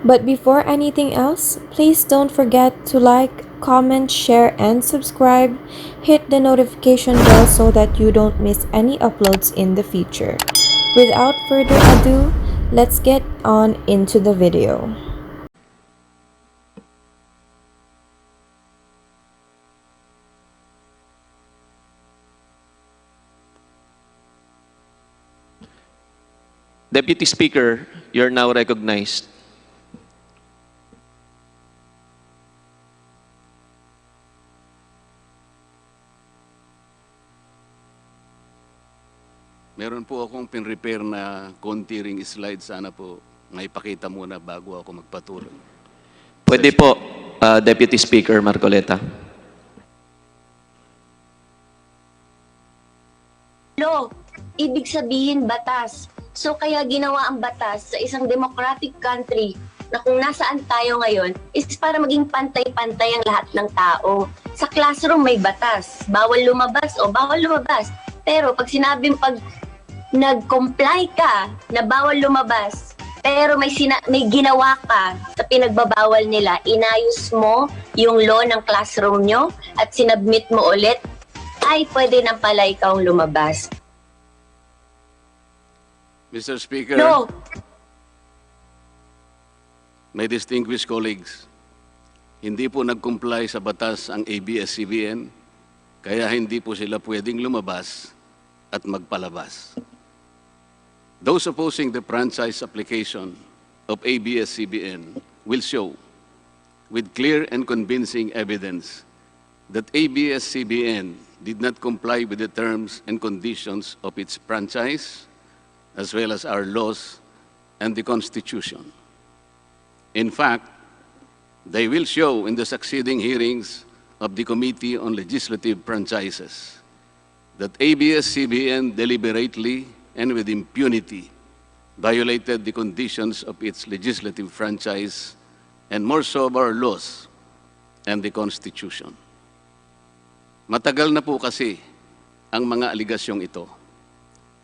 But before anything else, please don't forget to like, comment, share, and subscribe. Hit the notification bell so that you don't miss any uploads in the future. Without further ado, let's get on into the video. Deputy Speaker, you're now recognized. Meron po akong pin-repair na konti ring slide. Sana po maipakita muna bago ako magpatuloy. Pwede po, Deputy Speaker Marcoleta. Law, ibig sabihin batas. So kaya ginawa ang batas sa isang democratic country na kung nasaan tayo ngayon is para maging pantay-pantay ang lahat ng tao. Sa classroom may batas, bawal lumabas o bawal lumabas. Pero pag nag-comply ka na bawal lumabas, pero may ginawa ka sa pinagbabawal nila, inayos mo yung law ng classroom nyo at sinubmit mo ulit, ay pwede nang pala ikaw lumabas. Mr. Speaker, No, my distinguished colleagues, hindi po nag-comply sa batas ang ABS-CBN, kaya hindi po sila pwedeng lumabas at magpalabas. Those opposing the franchise application of ABS-CBN will show with clear and convincing evidence that ABS-CBN did not comply with the terms and conditions of its franchise, as well as our laws and the Constitution. In fact, they will show in the succeeding hearings of the Committee on Legislative Franchises that ABS-CBN deliberately and with impunity violated the conditions of its legislative franchise and more so of our laws and the Constitution. Matagal na po kasi ang mga aligasyong ito.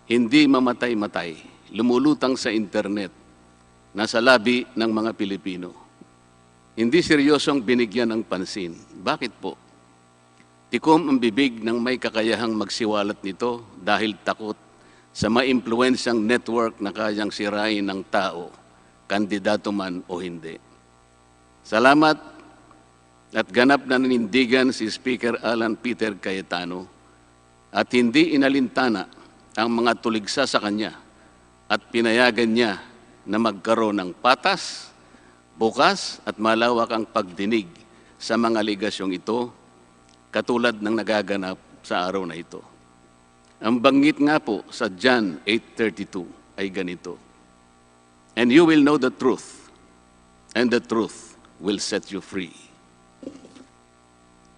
Hindi mamatay-matay, lumulutang sa internet, nasa labi ng mga Pilipino. Hindi seryosong binigyan ng pansin. Bakit po? Tikom ang bibig ng may kakayahang magsiwalat nito dahil takot sa maimpluwensyang network na kayang sirain ng tao, kandidato man o hindi. Salamat at ganap na nanindigan si Speaker Alan Peter Cayetano at hindi inalintana ang mga tuligsa sa kanya at pinayagan niya na magkaroon ng patas, bukas at malawak ang pagdinig sa mga aligasyong ito, katulad ng nagaganap sa araw na ito. Ang banggit nga po sa John 8:32 ay ganito, "And you will know the truth, and the truth will set you free."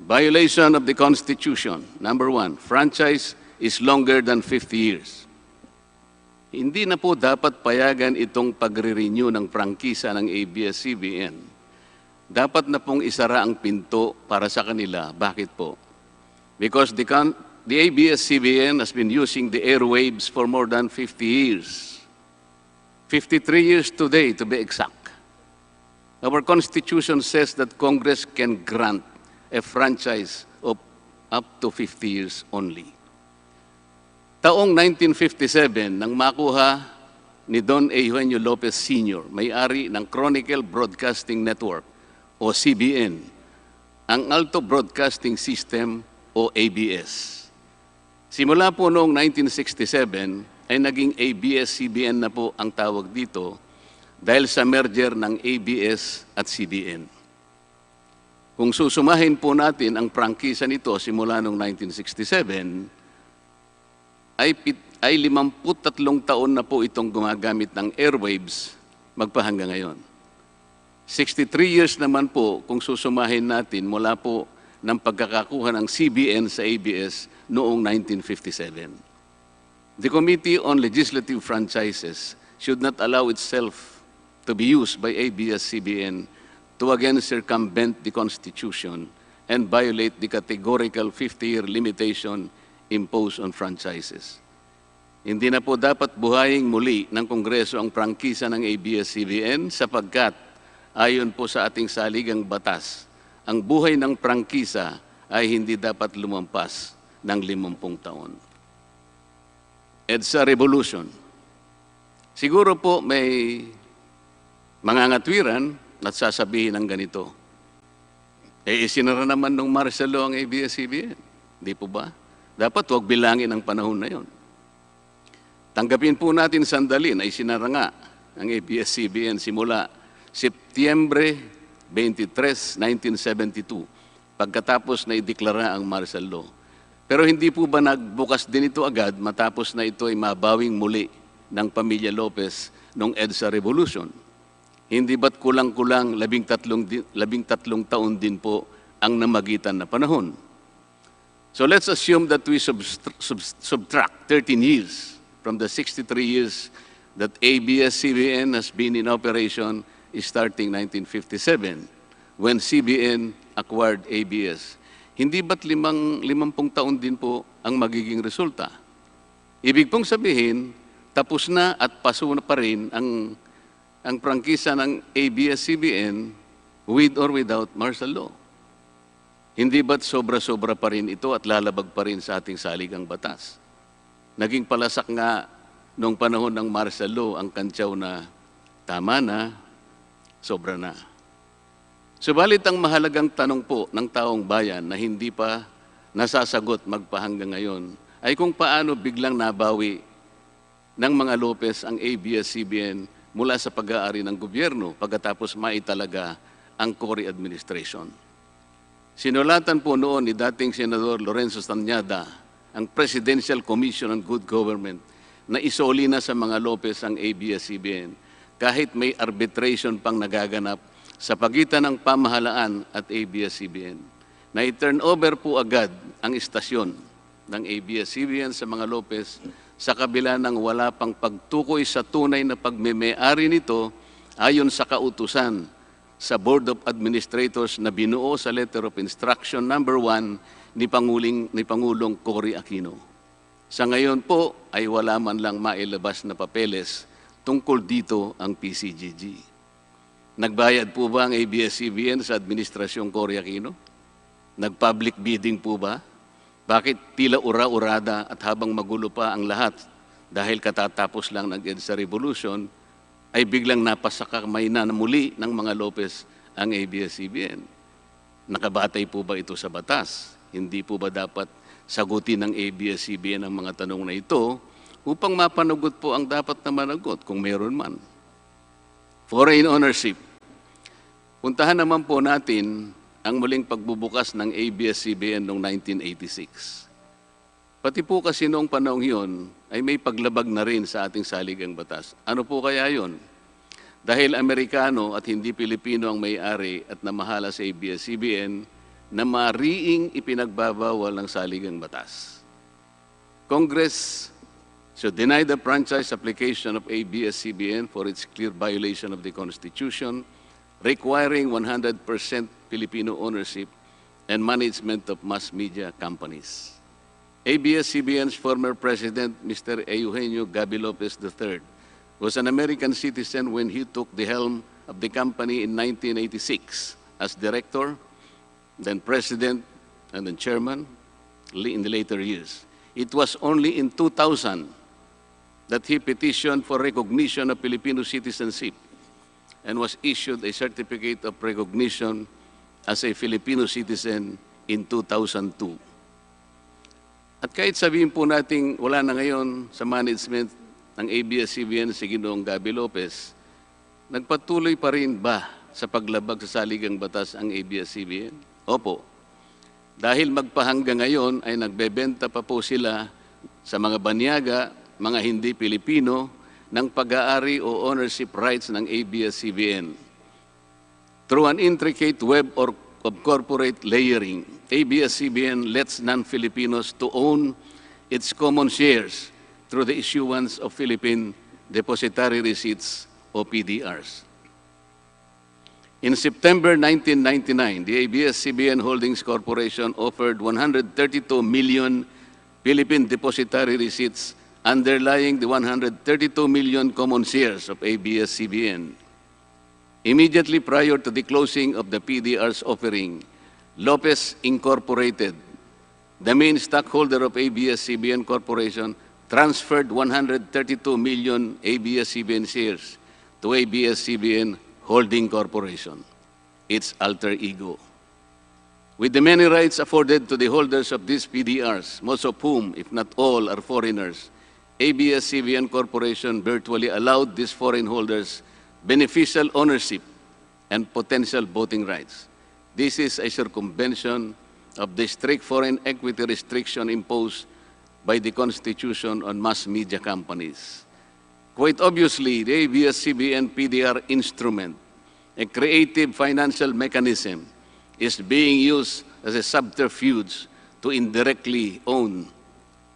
Violation of the Constitution. Number 1, franchise is longer than 50 years. Hindi na po dapat payagan itong pagre-renew ng prangkisa ng ABS-CBN. Dapat na pong isara ang pinto para sa kanila. Bakit po? Because the ABS-CBN has been using the airwaves for more than 50 years. 53 years today, to be exact. Our Constitution says that Congress can grant a franchise of up to 50 years only. Taong 1957, nang makuha ni Don Eugenio Lopez Sr., may-ari ng Chronicle Broadcasting Network o CBN, ang Alto Broadcasting System o ABS. Simula po noong 1967 ay naging ABS-CBN na po ang tawag dito dahil sa merger ng ABS at CBN. Kung susumahin po natin ang prangkisa nito simula noong 1967, ay 53 taon na po itong gumagamit ng airwaves magpahanggang ngayon. 63 years naman po kung susumahin natin mula po ng pagkakakuha ng CBN sa ABS noong 1957. The Committee on Legislative Franchises should not allow itself to be used by ABS-CBN to again circumvent the Constitution and violate the categorical 50-year limitation imposed on franchises. Hindi na po dapat buhayin muli ng Kongreso ang prangkisa ng ABS-CBN sapagkat Ayon po sa ating saligang batas, ang buhay ng prangkisa ay hindi dapat lumampas ng 50 taon. EDSA Revolution. Siguro po may mangangatwiran at sasabihin ng ganito. Isinara naman nung martial law ang ABS-CBN. Di po ba? Dapat huwag bilangin ang panahon na yon. Tanggapin po natin sandali na isinara nga ang ABS-CBN simula Setyembre 23, 1972, pagkatapos na ideklara ang martial law. Pero hindi po ba nagbukas din ito agad matapos na ito ay mabawing muli ng pamilya Lopez noong EDSA Revolution? Hindi ba't kulang-kulang 13 taon din po ang namagitan na panahon? So let's assume that we subtract 13 years from the 63 years that ABS-CBN has been in operation starting 1957 when CBN acquired ABS. Hindi ba't 50 taon din po ang magiging resulta? Ibig pong sabihin, tapos na at paso na pa rin ang prangkisa ng ABS-CBN with or without martial law. Hindi ba't sobra-sobra pa rin ito at lalabag pa rin sa ating saligang batas? Naging palasak nga noong panahon ng martial law ang kantyaw na tama na, sobra na. Subalit ang mahalagang tanong po ng taong bayan na hindi pa nasasagot magpahanggang ngayon ay kung paano biglang nabawi ng mga Lopez ang ABS-CBN mula sa pag-aari ng gobyerno pagkatapos maitalaga ang Cory administration. Sinulatan po noon ni dating Senador Lorenzo Tanyada ang Presidential Commission on Good Government na isoli na sa mga Lopez ang ABS-CBN kahit may arbitration pang nagaganap sa pagitan ng pamahalaan at ABS-CBN. Na i-turn over po agad ang istasyon ng ABS-CBN sa mga Lopez sa kabila ng wala pang pagtukoy sa tunay na pagmeme-ari nito ayon sa kautusan sa Board of Administrators na binuo sa Letter of Instruction number 1 ni Pangulong Cory Aquino. Sa ngayon po ay wala man lang mailabas na papeles tungkol dito ang PCGG. Nagbayad po ba ang ABS-CBN sa Administrasyong Cory Aquino? Nag-public bidding po ba? Bakit tila ura-urada at habang magulo pa ang lahat dahil katatapos lang ng EDSA Revolution, ay biglang napasakamay na muli ng mga Lopez ang ABS-CBN? Nakabatay po ba ito sa batas? Hindi po ba dapat sagutin ng ABS-CBN ang mga tanong na ito upang mapanagot po ang dapat na managot kung meron man? Foreign ownership. Puntahan naman po natin ang muling pagbubukas ng ABS-CBN noong 1986. Pati po kasi noong panahon yun ay may paglabag na rin sa ating saligang batas. Ano po kaya yun? Dahil Amerikano at hindi Pilipino ang may-ari at namahala sa ABS-CBN na mariing ipinagbabawal ng saligang batas. Congress should deny the franchise application of ABS-CBN for its clear violation of the Constitution, requiring 100% Filipino ownership and management of mass media companies. ABS-CBN's former president, Mr. Eugenio Gaby Lopez III, was an American citizen when he took the helm of the company in 1986 as director, then president, and then chairman in the later years. It was only in 2000 that he petitioned for recognition of Filipino citizenship and was issued a certificate of recognition as a Filipino citizen in 2002. At kahit sabihin po natin wala na ngayon sa management ng ABS-CBN si Ginoong Gaby Lopez, nagpatuloy pa rin ba sa paglabag sa saligang batas ang ABS-CBN? Opo. Dahil magpahanggang ngayon ay nagbebenta pa po sila sa mga banyaga, mga hindi Pilipino, ng pag-aari o ownership rights ng ABS-CBN. Through an intricate web of corporate layering, ABS-CBN lets non-Filipinos to own its common shares through the issuance of Philippine Depositary Receipts o PDRs. In September 1999, the ABS-CBN Holdings Corporation offered 132 million Philippine Depositary Receipts underlying the 132 million common shares of ABS-CBN. Immediately prior to the closing of the PDR's offering, Lopez Incorporated, the main stockholder of ABS-CBN Corporation, transferred 132 million ABS-CBN shares to ABS-CBN Holding Corporation, its alter ego. With the many rights afforded to the holders of these PDRs, most of whom, if not all, are foreigners, ABS-CBN Corporation virtually allowed these foreign holders beneficial ownership and potential voting rights. This is a circumvention of the strict foreign equity restriction imposed by the Constitution on mass media companies. Quite obviously, the ABS-CBN PDR instrument, a creative financial mechanism, is being used as a subterfuge to indirectly own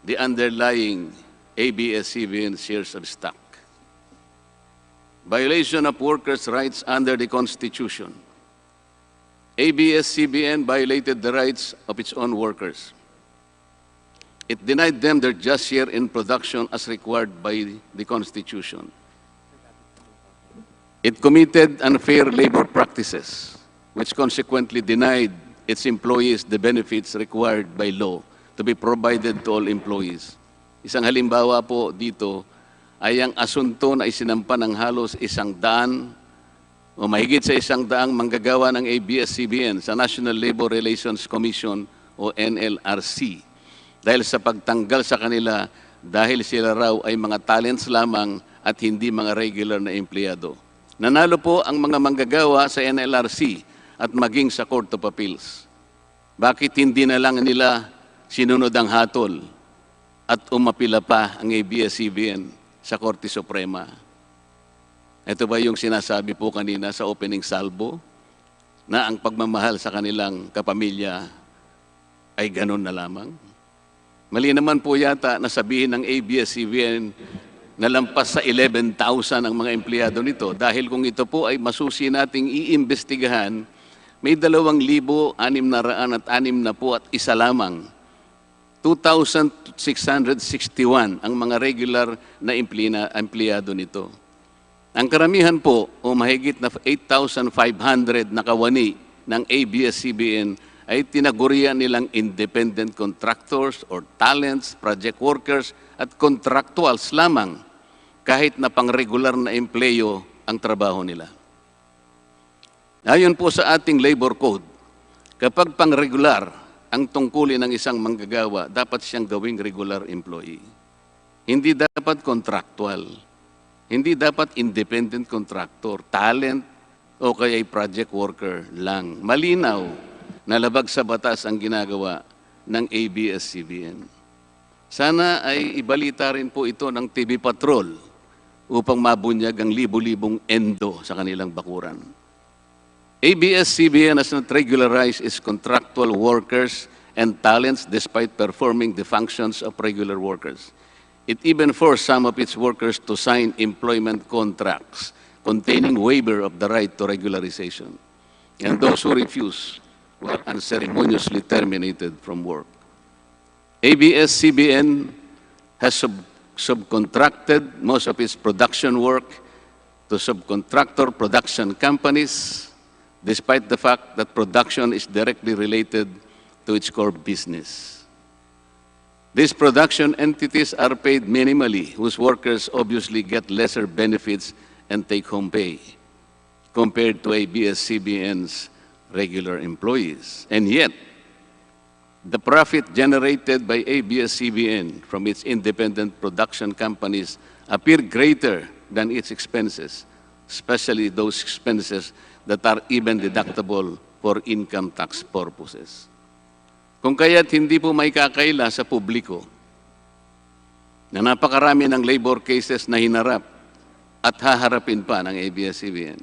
the underlying ABS-CBN shares of stock. Violation of workers' rights under the Constitution. ABS-CBN violated the rights of its own workers. It denied them their just share in production as required by the Constitution. It committed unfair labor practices, which consequently denied its employees the benefits required by law to be provided to all employees. Isang halimbawa po dito ay ang asunto na isinampa ng halos 100 o mahigit sa 100 manggagawa ng ABS-CBN sa National Labor Relations Commission o NLRC dahil sa pagtanggal sa kanila dahil sila raw ay mga talents lamang at hindi mga regular na empleyado. Nanalo po ang mga manggagawa sa NLRC at maging sa Court of Appeals. Bakit hindi na lang nila sinunod ang hatol at umapila pa ang ABS-CBN sa Korte Suprema? Ito ba yung sinasabi po kanina sa opening salvo na ang pagmamahal sa kanilang kapamilya ay ganun na lamang? Mali naman po yata na sabihin ng ABS-CBN na lampas sa 11,000 ang mga empleyado nito dahil kung ito po ay masusi nating iimbestigahan, may 2,661 at isa lamang. 2,661 ang mga regular na empleyado nito. Ang karamihan po o mahigit na 8,500 na kawani ng ABS-CBN ay tinagurian nilang independent contractors or talents, project workers at contractuals lamang kahit na pang-regular na empleyo ang trabaho nila. Ayon po sa ating labor code, kapag pang-regular ang tungkulin ng isang manggagawa, dapat siyang gawing regular employee. Hindi dapat contractual. Hindi dapat independent contractor, talent, o kaya project worker lang. Malinaw na labag sa batas ang ginagawa ng ABS-CBN. Sana ay ibalita rin po ito ng TV Patrol upang mabunyag ang libu-libong endo sa kanilang bakuran. ABS-CBN has not regularized its contractual workers and talents despite performing the functions of regular workers. It even forced some of its workers to sign employment contracts containing waiver of the right to regularization. And those who refuse were unceremoniously terminated from work. ABS-CBN has subcontracted most of its production work to subcontractor production companies, despite the fact that production is directly related to its core business. These production entities are paid minimally, whose workers obviously get lesser benefits and take-home pay compared to ABS-CBN's regular employees. And yet, the profit generated by ABS-CBN from its independent production companies appear greater than its expenses, especially those expenses that are even deductible for income tax purposes. Kung kaya't hindi po may kakaila sa publiko na napakarami ng labor cases na hinarap at haharapin pa ng ABS-CBN.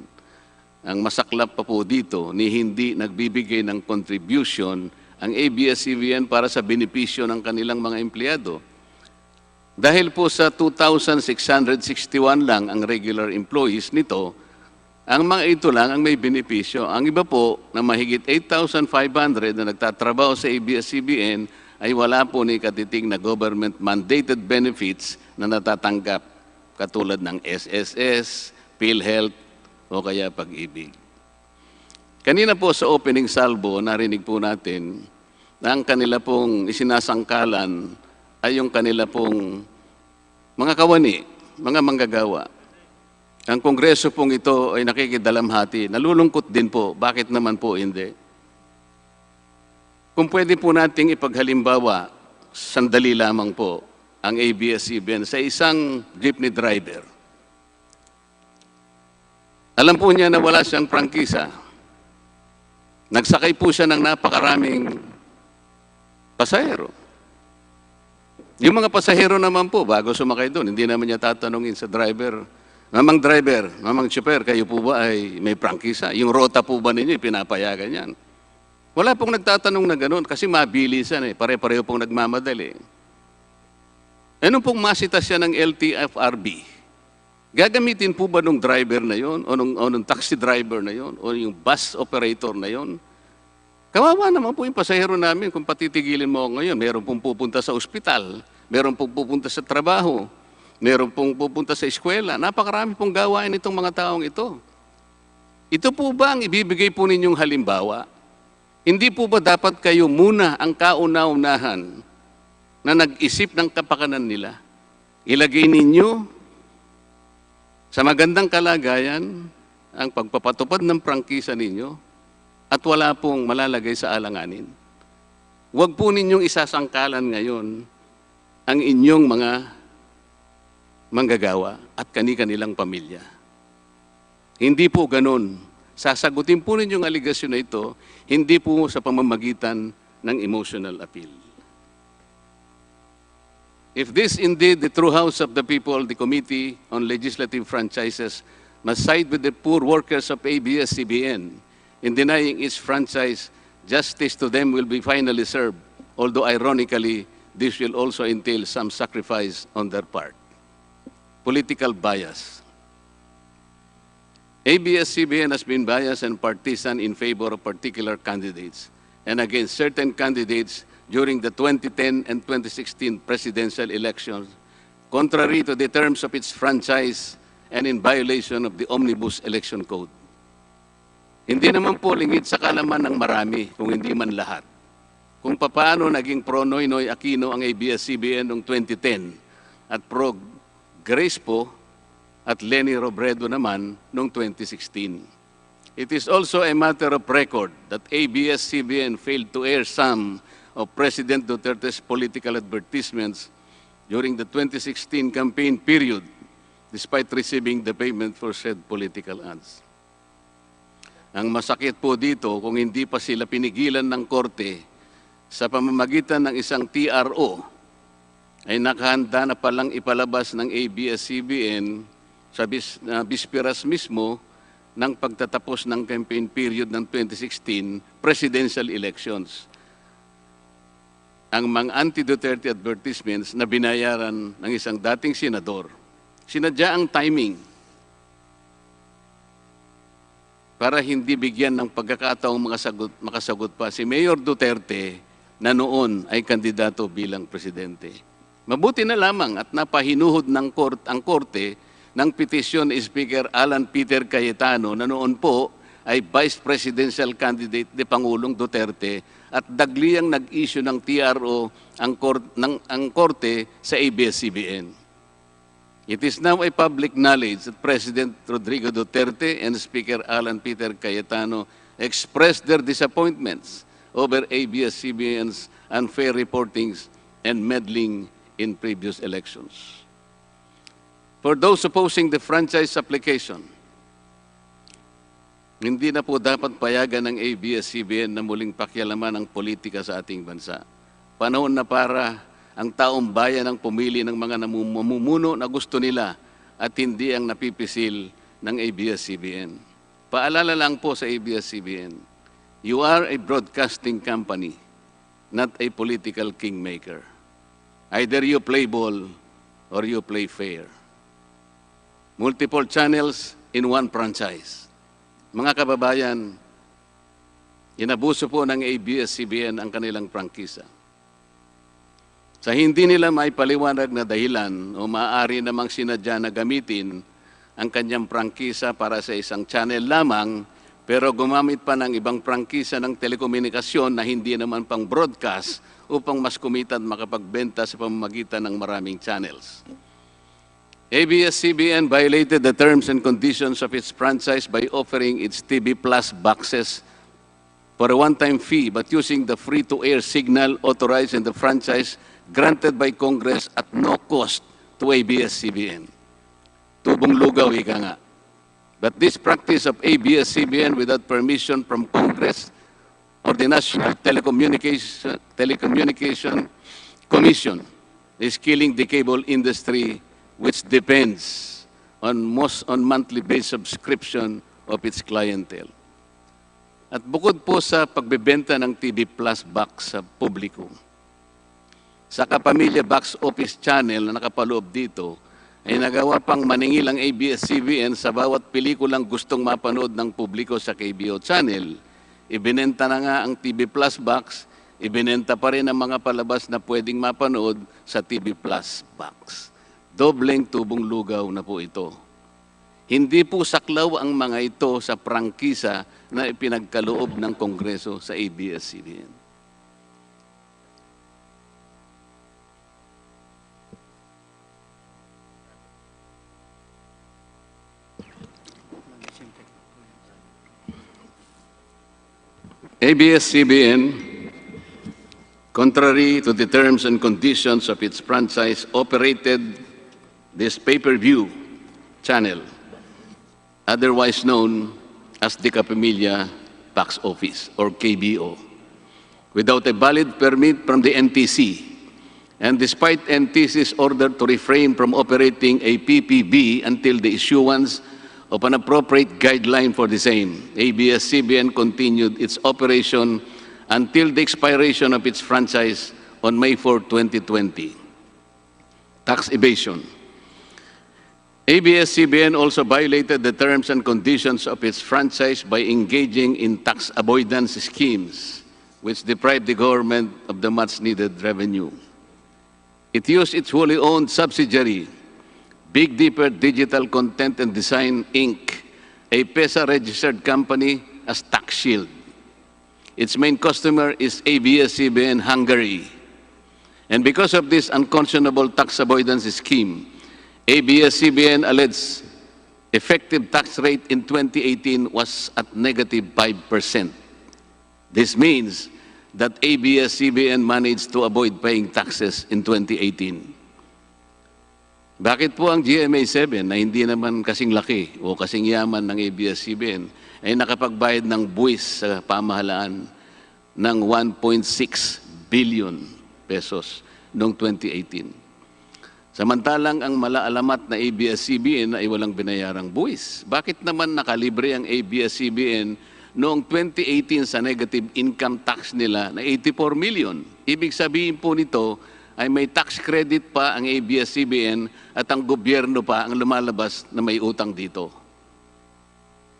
Ang masaklap pa po dito ni hindi nagbibigay ng contribution ang ABS-CBN para sa benepisyo ng kanilang mga empleyado. Dahil po sa 2,661 lang ang regular employees nito, ang mga ito lang ang may benepisyo. Ang iba po na mahigit 8,500 na nagtatrabaho sa ABS-CBN ay wala po ni katiting na government-mandated benefits na natatanggap katulad ng SSS, PhilHealth, o kaya pag-ibig. Kanina po sa opening salvo, narinig po natin na ang kanila pong isinasangkalan ay yung kanila pong mga kawani, mga manggagawa. Ang kongreso pong ito ay nakikidalamhati. Nalulungkot din po. Bakit naman po hindi? Kung pwede po nating ipaghalimbawa, sandali lamang po, ang ABS-CBN sa isang jeepney driver. Alam po niya na wala siyang prangkisa. Nagsakay po siya ng napakaraming pasahero. Yung mga pasahero naman po, bago sumakay doon, hindi naman niya tatanungin sa driver, Mamang driver, mamang chopper, kayo po ba ay may prangkisa? Yung rota po ba ninyo, pinapayagan yan? Wala pong nagtatanong na gano'n kasi mabilisan eh. Pare-pareho pong nagmamadali. Anong pong masita siya ng LTFRB? Gagamitin po ba nung driver na yon o nung taxi driver na yon o yung bus operator na yon? Kawawa naman po yung pasahero namin kung patitigilin mo ngayon. Meron pong pupunta sa ospital, meron pong pupunta sa trabaho, meron pong pupunta sa eskwela. Napakarami pong gawain itong mga taong ito. Ito po ba ang ibibigay po ninyong halimbawa? Hindi po ba dapat kayo muna ang kauna-unahan na nag-isip ng kapakanan nila? Ilagay ninyo sa magandang kalagayan ang pagpapatupad ng prangkisa ninyo at wala pong malalagay sa alanganin. Huwag po ninyong isasangkalan ngayon ang inyong mga manggagawa at kani-kanilang pamilya. Hindi po ganun. Sasagutin po ninyong aligasyon na ito, hindi po sa pamamagitan ng emotional appeal. If this indeed the true house of the people, the Committee on Legislative Franchises must side with the poor workers of ABS-CBN in denying its franchise, justice to them will be finally served, although ironically, this will also entail some sacrifice on their part. Political bias. ABS-CBN has been biased and partisan in favor of particular candidates and against certain candidates during the 2010 and 2016 presidential elections, contrary to the terms of its franchise and in violation of the Omnibus Election Code. Hindi naman po lingid sa kalaman ng marami, kung hindi man lahat, kung paano naging pro-Noynoy Aquino ang ABS-CBN noong 2010 at pro-Grace po at Leni Robredo naman noong 2016. It is also a matter of record that ABS-CBN failed to air some of President Duterte's political advertisements during the 2016 campaign period, despite receiving the payment for said political ads. Ang masakit po dito, kung hindi pa sila pinigilan ng korte sa pamamagitan ng isang TRO, ay nakahanda na palang ipalabas ng ABS-CBN sa bisperas mismo ng pagtatapos ng campaign period ng 2016 presidential elections. Ang mga anti-Duterte advertisements na binayaran ng isang dating senador. Sinadya ang timing para hindi bigyan ng pagkakataong makasagot pa si Mayor Duterte na noon ay kandidato bilang presidente. Mabuti na lamang at napahinuhod ng ang korte ng petisyon ni Speaker Alan Peter Cayetano na noon po ay Vice Presidential Candidate ni Pangulong Duterte at dagliang nag-issue ng TRO ang korte sa ABS-CBN. It is now a public knowledge that President Rodrigo Duterte and Speaker Alan Peter Cayetano expressed their disappointments over ABS-CBN's unfair reportings and meddling in previous elections. For those opposing the franchise application, hindi na po dapat payagan ng ABS-CBN na muling pakialaman ang politika sa ating bansa. Panahon na para ang taong bayan ang pumili ng mga namumuno na gusto nila at hindi ang napipisil ng ABS-CBN. Paalala lang po sa ABS-CBN, you are a broadcasting company, not a political kingmaker. Either you play ball or you play fair. Multiple channels in one franchise. Mga kababayan, inabuso po ng ABS-CBN ang kanilang prangkisa. Sa hindi nila may paliwanag na dahilan o maaari namang sinadya na gamitin ang kanyang prangkisa para sa isang channel lamang, pero gumamit pa ng ibang prangkisa ng telekomunikasyon na hindi naman pang broadcast upang mas kumita at makapagbenta sa pamamagitan ng maraming channels. ABS-CBN violated the terms and conditions of its franchise by offering its TV Plus boxes for a one-time fee but using the free-to-air signal authorized in the franchise granted by Congress at no cost to ABS-CBN. Tubong lugaw, ika nga. But this practice of ABS-CBN without permission from Congress or the National Telecommunication Commission is killing the cable industry, which depends on monthly based subscription of its clientele. At bukod po sa pagbebenta ng TV Plus box sa publiko, sa Kapamilya Box Office Channel na nakapaloob dito, ay nagawa pang maningil ang ABS-CBN sa bawat pelikulang gustong mapanood ng publiko sa KBO Channel. Ibinenta na nga ang TV Plus box, ibinenta pa rin ang mga palabas na pwedeng mapanood sa TV Plus box. Dobleng tubong lugaw na po ito. Hindi po saklaw ang mga ito sa prangkisa na ipinagkaloob ng Kongreso sa ABS-CBN. ABS-CBN, contrary to the terms and conditions of its franchise, operated this pay-per-view channel, otherwise known as the Kapamilya Box Office, or KBO, without a valid permit from the NTC. And despite NTC's order to refrain from operating a PPB until the issuance of an appropriate guideline for the same, ABS-CBN continued its operation until the expiration of its franchise on May 4, 2020. Tax evasion. ABS-CBN also violated the terms and conditions of its franchise by engaging in tax avoidance schemes, which deprived the government of the much-needed revenue. It used its wholly owned subsidiary, Big Dipper Digital Content and Design, Inc., a PESA-registered company, as tax shield. Its main customer is ABS-CBN Hungary. And because of this unconscionable tax avoidance scheme, ABS-CBN alleged effective tax rate in 2018 was at negative 5%. This means that ABS-CBN managed to avoid paying taxes in 2018. Bakit po ang GMA7 na hindi naman kasing laki o kasing yaman ng ABS-CBN ay nakapagbayad ng buwis sa pamahalaan ng 1.6 billion pesos noong 2018? Samantalang ang malaalamat na ABS-CBN ay walang binayarang buwis. Bakit naman nakalibre ang ABS-CBN noong 2018 sa negative income tax nila na 84 million? Ibig sabihin po nito ay may tax credit pa ang ABS-CBN at ang gobyerno pa ang lumalabas na may utang dito.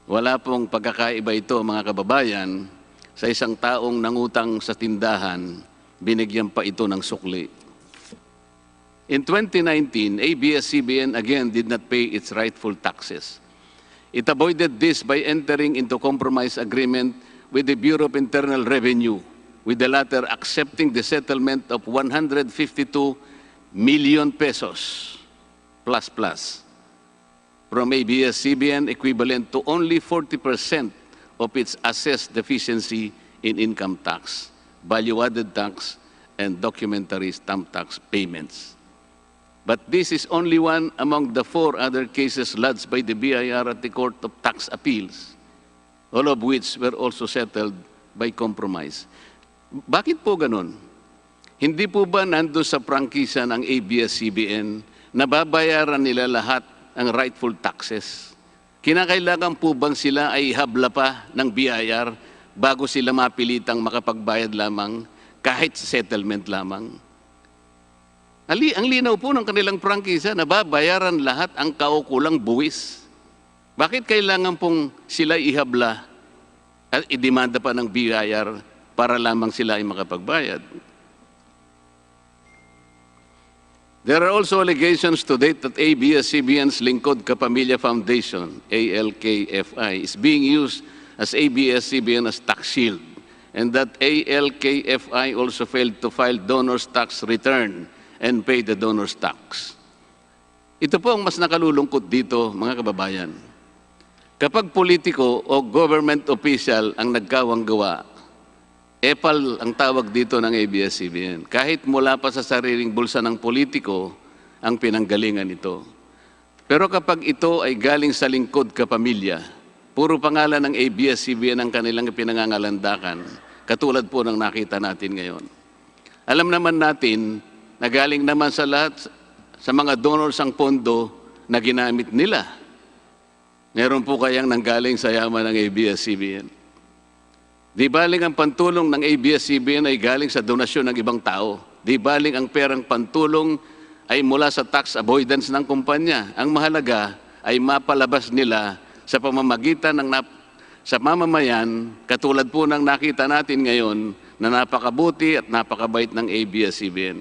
Wala pong pagkakaiba ito, mga kababayan, sa isang taong nangutang sa tindahan, binigyan pa ito ng sukli. In 2019, ABS-CBN again did not pay its rightful taxes. It avoided this by entering into compromise agreement with the Bureau of Internal Revenue, with the latter accepting the settlement of 152 million pesos plus from ABS-CBN, equivalent to only 40% of its assessed deficiency in income tax, value-added tax, and documentary stamp tax payments. But this is only one among the 4 other cases lodged by the BIR at the Court of Tax Appeals, all of which were also settled by compromise. Bakit po ganun? Hindi po ba nando sa prangkisa ng ABS-CBN na babayaran nila lahat ang rightful taxes? Kinakailangan po bang sila ay habla pa ng BIR bago sila mapilitang makapagbayad lamang kahit settlement lamang? Ang linaw po ng kanilang prangkisa na babayaran lahat ang kaukulang buwis. Bakit kailangan pong sila ihabla at idemanda pa ng BIR para lamang sila ay makapagbayad? There are also allegations to date that ABS-CBN's Lingkod Kapamilya Foundation, ALKFI, is being used as ABS-CBN as tax shield, and that ALKFI also failed to file donor's tax return and pay the donor's tax. Ito po ang mas nakalulungkot dito, mga kababayan. Kapag politiko o government official ang nagkawang gawa, epal ang tawag dito ng ABS-CBN. Kahit mula pa sa sariling bulsa ng politiko, ang pinanggalingan ito. Pero kapag ito ay galing sa lingkod kapamilya, puro pangalan ng ABS-CBN ang kanilang pinangangalandakan, katulad po ng nakita natin ngayon. Alam naman natin na galing naman sa lahat, sa mga donors ang pondo na ginamit nila. Meron po kayang nanggaling sa yaman ng ABS-CBN. Di baling ang pantulong ng ABS-CBN ay galing sa donasyon ng ibang tao. Di baling ang perang pantulong ay mula sa tax avoidance ng kumpanya. Ang mahalaga ay mapalabas nila sa pamamagitan ng sa mamamayan, katulad po ng nakita natin ngayon na napakabuti at napakabait ng ABS-CBN.